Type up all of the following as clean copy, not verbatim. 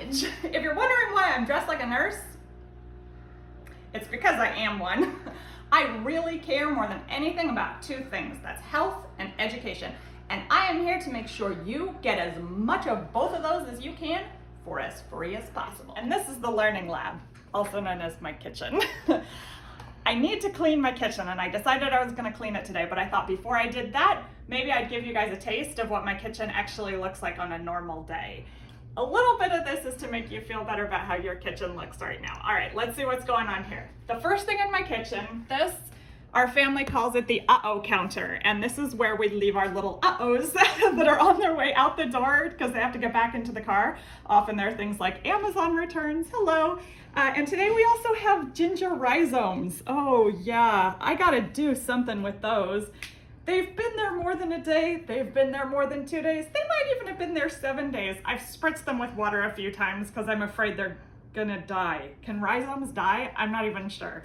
message. If you're wondering why I'm dressed like a nurse, it's because I am one. I really care more than anything about two things. That's health and education. And I am here to make sure you get as much of both of those as you can for as free as possible. And this is the learning lab, also known as my kitchen. I need to clean my kitchen, and I decided I was gonna clean it today, but I thought before I did that, maybe I'd give you guys a taste of what my kitchen actually looks like on a normal day. A little bit of this is to make you feel better about how your kitchen looks right now. All right, let's see what's going on here. The first thing in my kitchen, our family calls it the uh-oh counter, and this is where we leave our little uh-ohs that are on their way out the door because they have to get back into the car. Often there are things like Amazon returns, hello. And today we also have ginger rhizomes. Oh yeah, I gotta do something with those. They've been there more than a day. They've been there more than 2 days. They might even have been there 7 days. I've spritzed them with water a few times because I'm afraid they're gonna die. Can rhizomes die? I'm not even sure.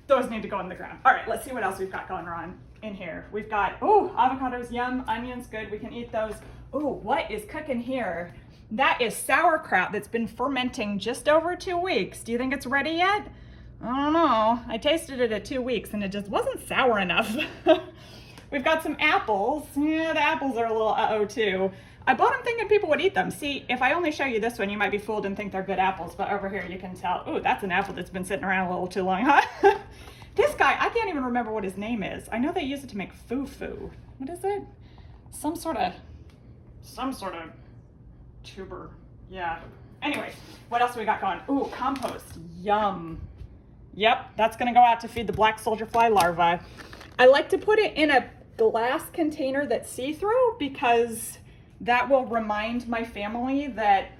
Those need to go in the ground. All right, let's see what else we've got going on in here. We've got, avocados, yum, onions, good, we can eat those. What is cooking here? That is sauerkraut that's been fermenting just over 2 weeks. Do you think it's ready yet? I don't know. I tasted it at 2 weeks and it just wasn't sour enough. We've got some apples. Yeah, the apples are a little uh-oh too. I bought them thinking people would eat them. See, if I only show you this one, you might be fooled and think they're good apples, but over here you can tell, that's an apple that's been sitting around a little too long, huh? This guy, I can't even remember what his name is. I know they use it to make fufu. What is it? Some sort of tuber. Yeah. Anyway, what else we got going? Compost. Yum. Yep, that's gonna go out to feed the black soldier fly larvae. I like to put it in a glass container that's see-through because that will remind my family that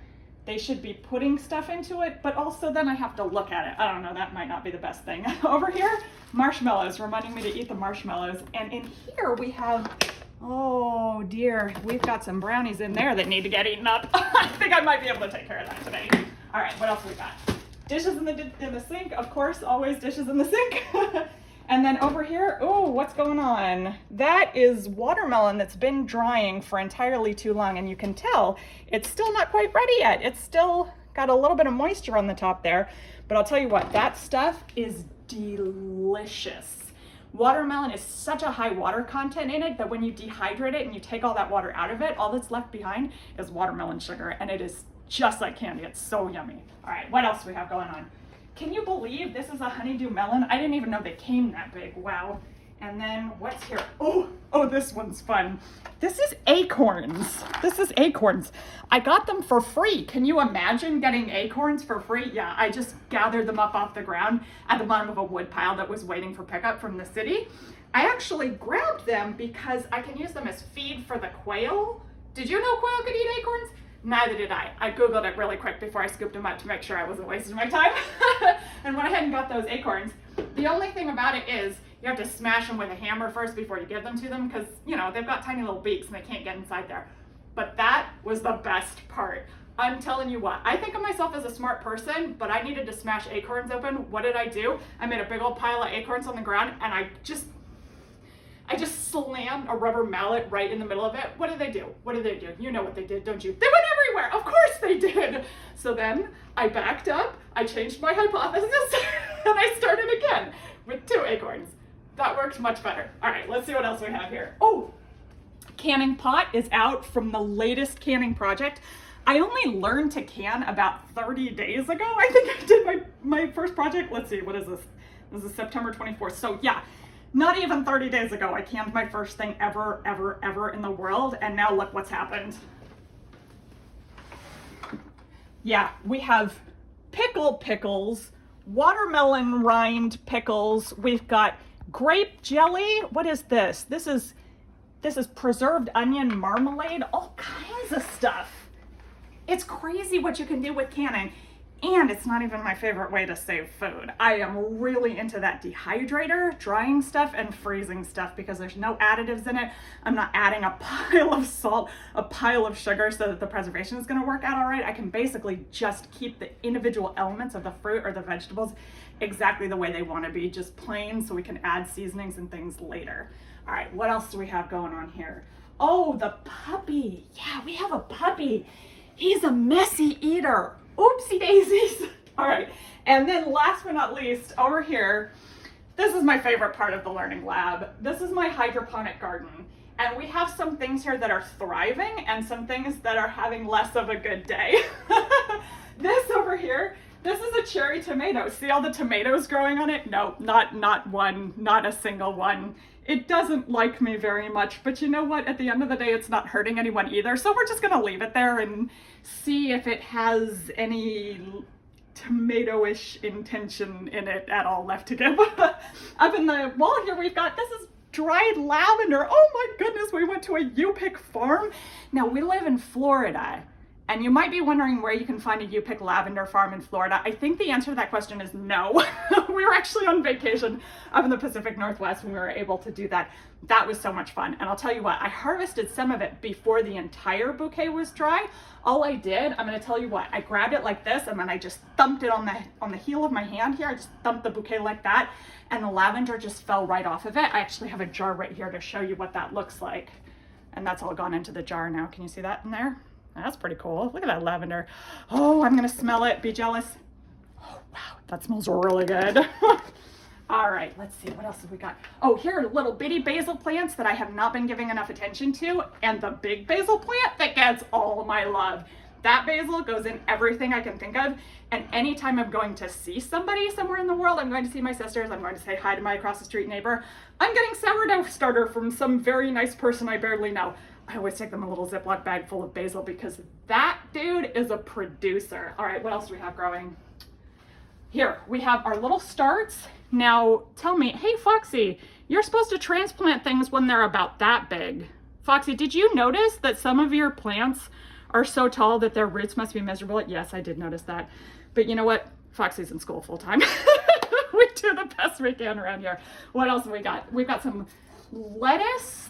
they should be putting stuff into it, but also then I have to look at it. I don't know, that might not be the best thing. Over here, marshmallows, reminding me to eat the marshmallows. And in here we have, oh dear, we've got some brownies in there that need to get eaten up. I think I might be able to take care of that today. All right, what else we got? Dishes in the sink, of course, always dishes in the sink. And then over here, what's going on? That is watermelon that's been drying for entirely too long, and you can tell it's still not quite ready yet. It's still got a little bit of moisture on the top there, but I'll tell you what, that stuff is delicious. Watermelon is such a high water content in it that when you dehydrate it and you take all that water out of it, all that's left behind is watermelon sugar, and it is just like candy. It's so yummy. All right, what else do we have going on? Can you believe this is a honeydew melon? I didn't even know they came that big. Wow. And then what's here? This one's fun. This is acorns. I got them for free. Can you imagine getting acorns for free? Yeah, I just gathered them up off the ground at the bottom of a wood pile that was waiting for pickup from the city. I actually grabbed them because I can use them as feed for the quail. Did you know quail could eat acorns? Neither did I. I Googled it really quick before I scooped them up to make sure I wasn't wasting my time. And went ahead and got those acorns. The only thing about it is you have to smash them with a hammer first before you give them to them because, they've got tiny little beaks and they can't get inside there. But that was the best part. I'm telling you what, I think of myself as a smart person, but I needed to smash acorns open. What did I do? I made a big old pile of acorns on the ground and I just slammed a rubber mallet right in the middle of it. What did they do? You know what they did, don't you? They went everywhere. Of course they did. So then I backed up, I changed my hypothesis, and I started again with 2 acorns. That worked much better. All right, let's see what else we have here. Canning pot is out from the latest canning project. I only learned to can about 30 days ago. I think I did my first project. Let's see, what is this? This is September 24th. So yeah, not even 30 days ago, I canned my first thing ever in the world, and now look what's happened. Yeah, we have pickles, watermelon rind pickles, we've got grape jelly. What is this? This is preserved onion marmalade, all kinds of stuff. It's crazy what you can do with canning. And it's not even my favorite way to save food. I am really into that dehydrator, drying stuff and freezing stuff because there's no additives in it. I'm not adding a pile of salt, a pile of sugar so that the preservation is gonna work out all right. I can basically just keep the individual elements of the fruit or the vegetables exactly the way they wanna be, just plain, so we can add seasonings and things later. All right, what else do we have going on here? The puppy. Yeah, we have a puppy. He's a messy eater. Oopsie daisies. All right. And then last but not least, over here, this is my favorite part of the learning lab. This is my hydroponic garden. And we have some things here that are thriving and some things that are having less of a good day. This over here, this is a cherry tomato. See all the tomatoes growing on it? No, not one, not a single one. It doesn't like me very much, but you know what? At the end of the day, it's not hurting anyone either. So we're just gonna leave it there and see if it has any tomato-ish intention in it at all left to give. Up in the wall here, we've got, this is dried lavender. Oh my goodness, we went to a U-pick farm. Now we live in Florida. And you might be wondering where you can find a U-pick lavender farm in Florida. I think the answer to that question is no. We were actually on vacation up in the Pacific Northwest when we were able to do that. That was so much fun. And I'll tell you what, I harvested some of it before the entire bouquet was dry. All I did, I'm gonna tell you what, I grabbed it like this and then I just thumped it on the heel of my hand here. I just thumped the bouquet like that and the lavender just fell right off of it. I actually have a jar right here to show you what that looks like. And that's all gone into the jar now. Can you see that in there? That's pretty cool. Look at that lavender. Oh, I'm gonna smell it. Be jealous. Oh, wow, that smells really good. All right, let's see, what else have we got? Oh, here are little bitty basil plants that I have not been giving enough attention to, and the big basil plant that gets all my love. That basil goes in everything I can think of, and anytime I'm going to see somebody somewhere in the world, I'm going to see my sisters, I'm going to say hi to my across the street neighbor, I'm getting sourdough starter from some very nice person I barely know. I always take them a little Ziploc bag full of basil because that dude is a producer. All right, what else do we have growing? Here, we have our little starts. Now, tell me, hey, Foxy, you're supposed to transplant things when they're about that big. Foxy, did you notice that some of your plants are so tall that their roots must be miserable? Yes, I did notice that. But you know what? Foxy's in school full time. We do the best we can around here. What else have we got? We've got some lettuce.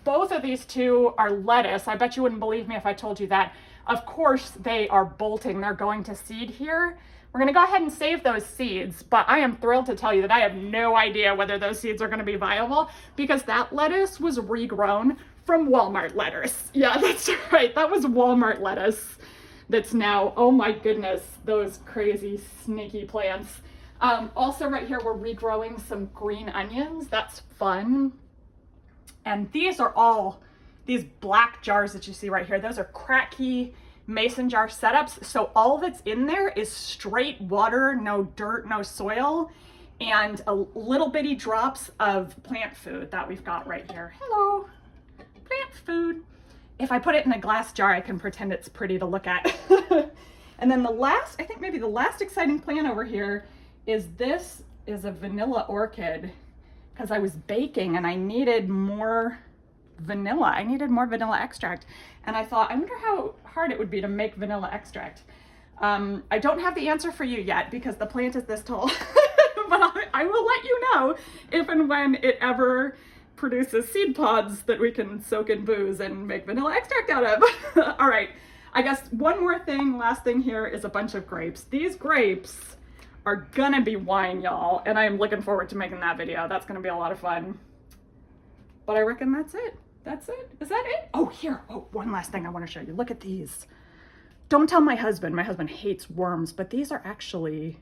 Both of these two are lettuce. I bet you wouldn't believe me if I told you that. Of course they are bolting. They're going to seed here. We're gonna go ahead and save those seeds, but I am thrilled to tell you that I have no idea whether those seeds are gonna be viable because that lettuce was regrown from Walmart lettuce. Yeah, that's right. That was Walmart lettuce that's now, oh my goodness, those crazy sneaky plants. Also right here, we're regrowing some green onions. That's fun. And these are all these black jars that you see right here. Those are Kratky mason jar setups. So all that's in there is straight water, no dirt, no soil, and a little bitty drops of plant food that we've got right here. Hello, plant food. If I put it in a glass jar, I can pretend it's pretty to look at. And then the last, I think maybe the last exciting plant over here is this is a vanilla orchid because I was baking and I needed more vanilla. I needed more vanilla extract. And I thought, I wonder how hard it would be to make vanilla extract. I don't have the answer for you yet because the plant is this tall, but I will let you know if and when it ever produces seed pods that we can soak in booze and make vanilla extract out of. All right, I guess one more thing, last thing here is a bunch of grapes. These grapes are gonna be wine, y'all, and I am looking forward to making that video. That's gonna be a lot of fun. But I reckon that's it. That's it. Is that it? Oh, here. Oh, one last thing I want to show you. Look at these. Don't tell my husband. My husband hates worms, but these are actually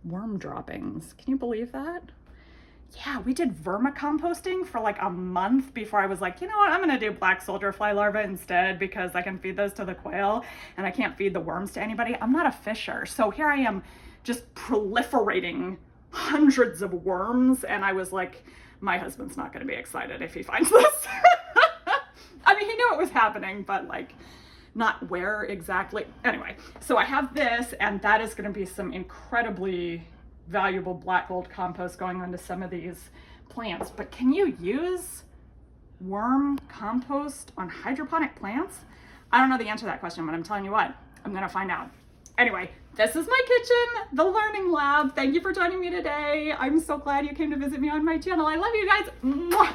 worm droppings. Can you believe that? Yeah, we did vermicomposting for like a month before I was like, you know what, I'm gonna do black soldier fly larvae instead because I can feed those to the quail and I can't feed the worms to anybody. I'm not a fisher. So here I am just proliferating hundreds of worms, and I was like, my husband's not gonna be excited if he finds this. I mean, he knew it was happening, but like not where exactly. Anyway, so I have this, and that is gonna be some incredibly valuable black gold compost going onto some of these plants. But can you use worm compost on hydroponic plants? I don't know the answer to that question, but I'm telling you what, I'm gonna find out. Anyway, this is my kitchen, the learning lab. Thank you for joining me today. I'm so glad you came to visit me on my channel. I love you guys. Mwah!